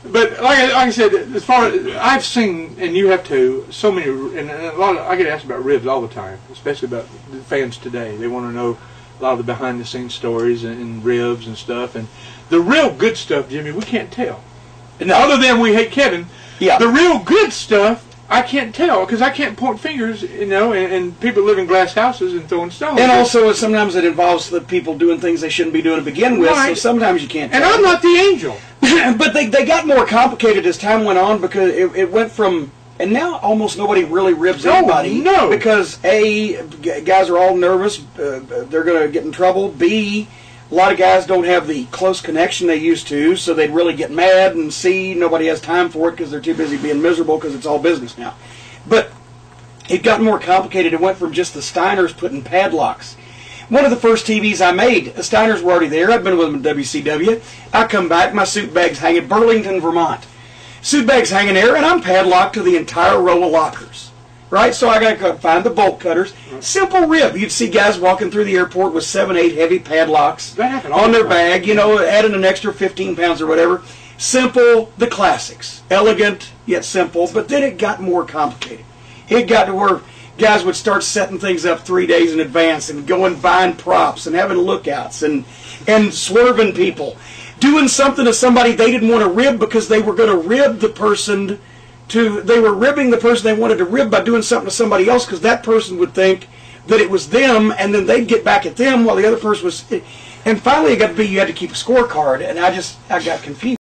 But like I said, as far as I've seen, and you have too, so many, and a lot of, I get asked about ribs all the time, especially about the fans today. They want to know a lot of the behind-the-scenes stories and ribs and stuff. And the real good stuff, Jimmy, we can't tell. No. Other than we hate Kevin, yeah. The real good stuff, I can't tell because I can't point fingers, you know, and people live in glass houses and throwing stones. And also, sometimes it involves the people doing things they shouldn't be doing to begin with, right. So sometimes you can't tell. And I'm not the angel. But they got more complicated as time went on because it went from, and now almost nobody really ribs anybody. No. Because A, guys are all nervous, they're going to get in trouble. B, a lot of guys don't have the close connection they used to, so they'd really get mad. And C, nobody has time for it because they're too busy being miserable because it's all business now. But it got more complicated. It went from just the Steiners putting padlocks. One of the first TVs I made, the Steiners were already there. I'd been with them at WCW. I come back, my suit bag's hanging, Burlington, Vermont. Suit bag's hanging there, and I'm padlocked to the entire row of lockers. Right? So I got to go find the bolt cutters. Simple rib. You'd see guys walking through the airport with 7, 8 heavy padlocks on their bag, you know, adding an extra 15 pounds or whatever. Simple, the classics. Elegant, yet simple. But then it got more complicated. It got to where guys would start setting things up 3 days in advance and going buying props and having lookouts and swerving people. Doing something to somebody they didn't want to rib because they were going to rib the person they were ribbing the person they wanted to rib by doing something to somebody else because that person would think that it was them and then they'd get back at them while the other person was. And finally it got to be you had to keep a scorecard, and I got confused.